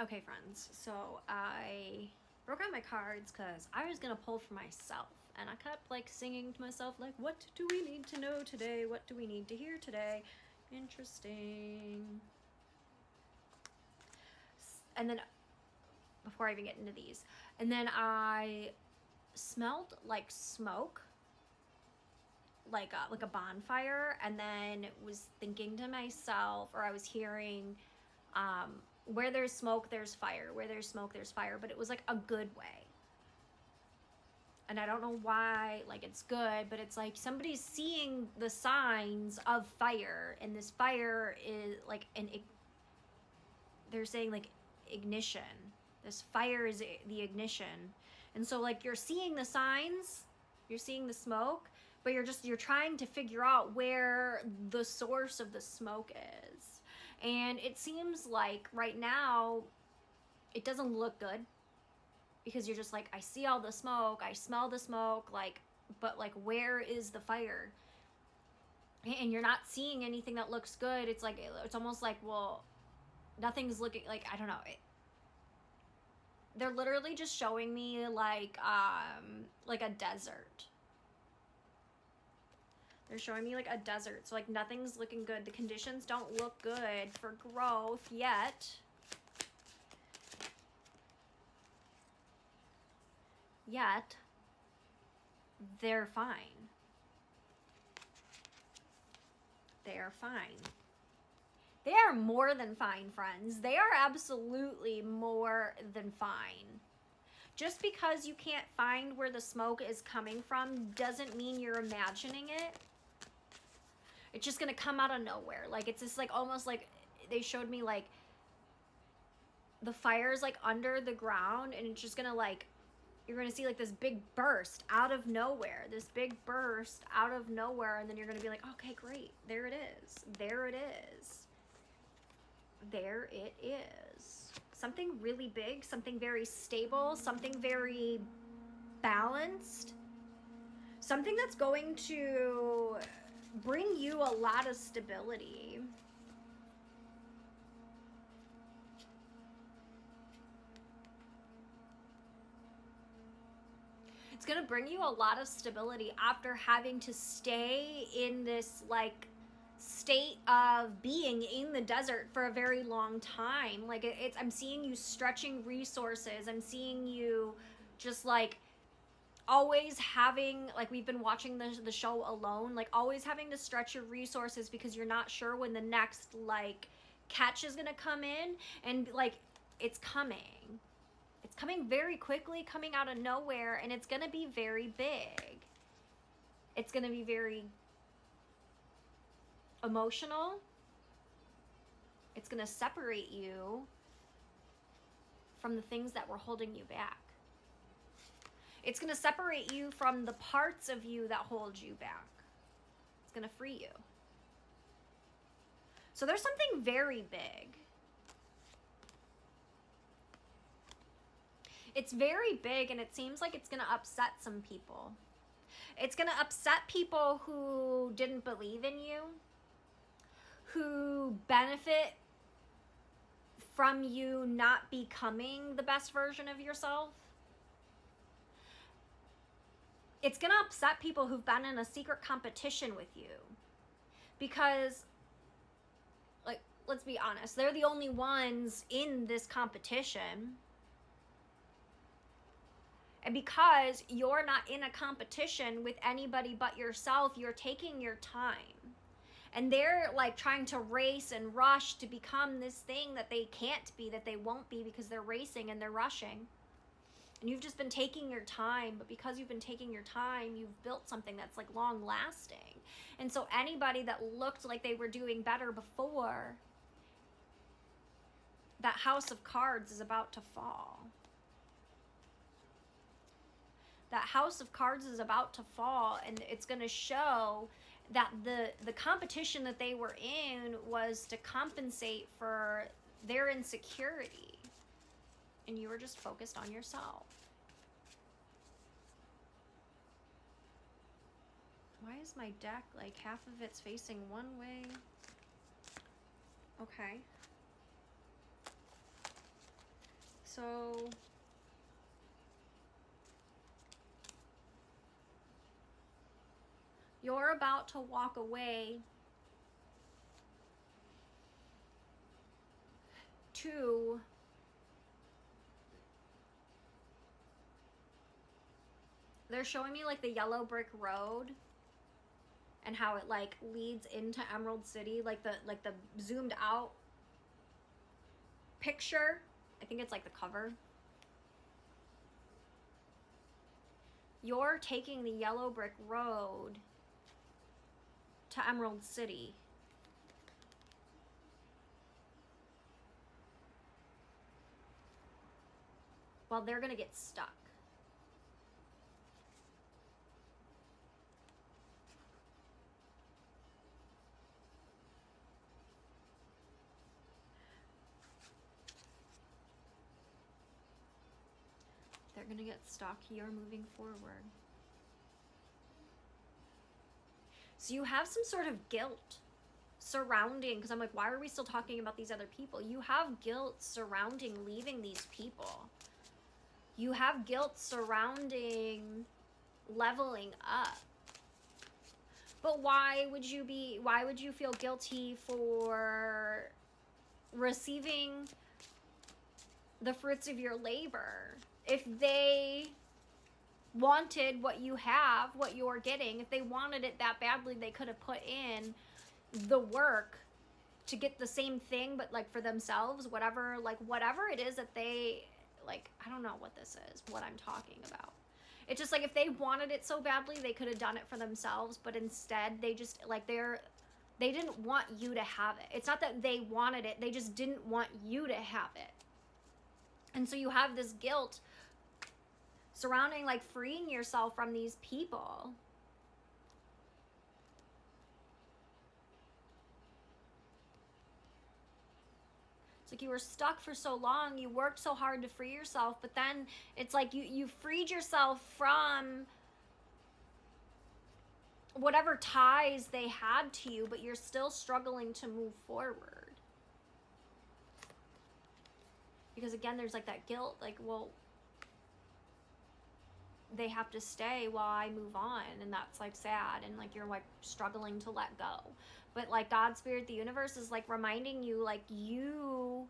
Okay, friends, so I broke out my cards because I was gonna pull for myself, and I kept like singing to myself, like, what do we need to know today? What do we need to hear today? Interesting. And then, before I even get into these, and then I smelled like smoke, like a bonfire, and then was thinking to myself, or I was hearing, where there's smoke, there's fire. Where there's smoke, there's fire. But it was like a good way. And I don't know why, like, it's good, but it's like somebody's seeing the signs of fire, and this fire is like they're saying like ignition. This fire is the ignition. And so like you're seeing the signs, you're seeing the smoke, but you're trying to figure out where the source of the smoke is. And it seems like right now it doesn't look good, because you're just like, I see all the smoke, I smell the smoke, like, but like, where is the fire? And you're not seeing anything that looks good. It's like, it's almost like, well, nothing's looking, like, I don't know. They're literally just showing me like a desert. They're showing me like a desert. So like nothing's looking good. The conditions don't look good for growth yet. Yet they're fine. They are fine. They are more than fine, friends. They are absolutely more than fine. Just because you can't find where the smoke is coming from doesn't mean you're imagining it. It's just gonna come out of nowhere. Like, it's just like, almost like they showed me like the fire's like under the ground, and it's just gonna like, you're gonna see like this big burst out of nowhere. This big burst out of nowhere, and then you're gonna be like, okay, great. There it is. There it is. There it is. Something really big, something very stable, something very balanced, something that's going to bring you a lot of stability. It's going to bring you a lot of stability after having to stay in this like state of being in the desert for a very long time. Like, I'm seeing you stretching resources. I'm seeing you just like always having, like, we've been watching the show Alone, like always having to stretch your resources because you're not sure when the next like catch is gonna come in. And like, it's coming very quickly, coming out of nowhere, and it's gonna be very big. It's gonna be very emotional. It's gonna separate you from the things that were holding you back. It's going to separate you from the parts of you that hold you back. It's going to free you. So there's something very big. It's very big, and it seems like it's going to upset some people. It's going to upset people who didn't believe in you, who benefit from you not becoming the best version of yourself. It's going to upset people who've been in a secret competition with you, because, like, let's be honest, they're the only ones in this competition. And because you're not in a competition with anybody but yourself, you're taking your time. And they're like trying to race and rush to become this thing that they can't be, that they won't be, because they're racing and they're rushing. And you've just been taking your time, but because you've been taking your time, you've built something that's like long lasting. And so anybody that looked like they were doing better before, that house of cards is about to fall. That house of cards is about to fall, and it's going to show that the competition that they were in was to compensate for their insecurity. And you were just focused on yourself. Why is my deck like half of it's facing one way? Okay. So you're about to walk away to they're showing me like the yellow brick road and how it like leads into Emerald City, like the zoomed out picture. I think it's like the cover. You're taking the yellow brick road to Emerald City. Well, they're gonna get stuck. They're gonna get stuck. You're moving forward. So you have some sort of guilt surrounding, because I'm like, why are we still talking about these other people? You have guilt surrounding leaving these people. You have guilt surrounding leveling up. But why would you feel guilty for receiving the fruits of your labor? If they wanted what you have, what you're getting, if they wanted it that badly, they could have put in the work to get the same thing, but like for themselves, whatever it is that they like, I don't know what this is, what I'm talking about. It's just like, if they wanted it so badly, they could have done it for themselves, but instead they just like, they didn't want you to have it. It's not that they wanted it, they just didn't want you to have it. And so you have this guilt surrounding like freeing yourself from these people. It's like you were stuck for so long, you worked so hard to free yourself, but then it's like you freed yourself from whatever ties they had to you, but you're still struggling to move forward. Because again, there's like that guilt, like, well, they have to stay while I move on, and that's like sad, and like you're like struggling to let go. But like God, Spirit, the universe is like reminding you, like you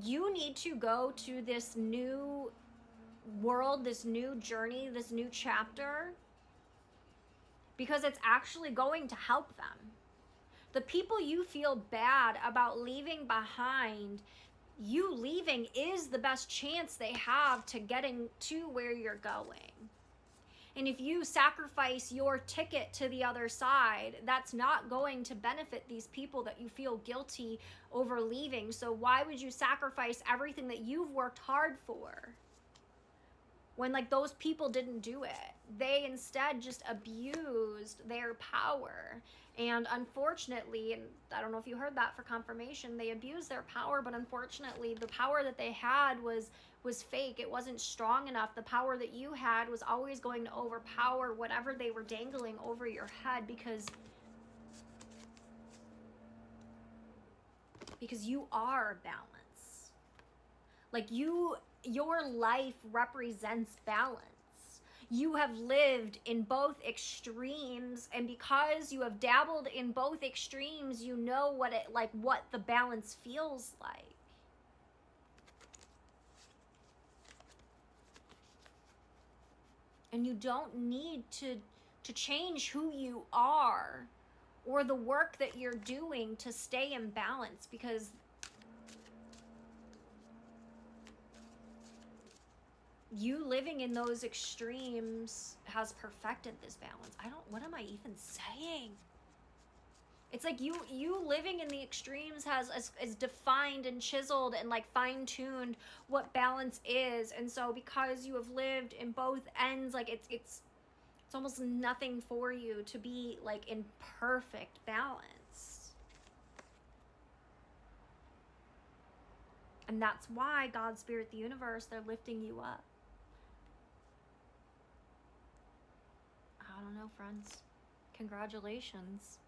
need to go to this new world, this new journey, this new chapter, because it's actually going to help them. The people you feel bad about leaving behind, you leaving is the best chance they have to getting to where you're going. And if you sacrifice your ticket to the other side, that's not going to benefit these people that you feel guilty over leaving. So why would you sacrifice everything that you've worked hard for when like those people didn't do it? They instead just abused their power. And unfortunately, and I don't know if you heard that for confirmation, they abused their power, but unfortunately the power that they had was fake. It wasn't strong enough. The power that you had was always going to overpower whatever they were dangling over your head, because you are balance. Like your life represents balance. You have lived in both extremes, and because you have dabbled in both extremes, you know what the balance feels like. And you don't need to change who you are or the work that you're doing to stay in balance, because you living in those extremes has perfected this balance. What am I even saying? It's like you living in the extremes has defined and chiseled and like fine-tuned what balance is. And so because you have lived in both ends, like it's almost nothing for you to be like in perfect balance. And that's why God, Spirit, the universe, they're lifting you up. I don't know, friends. Congratulations.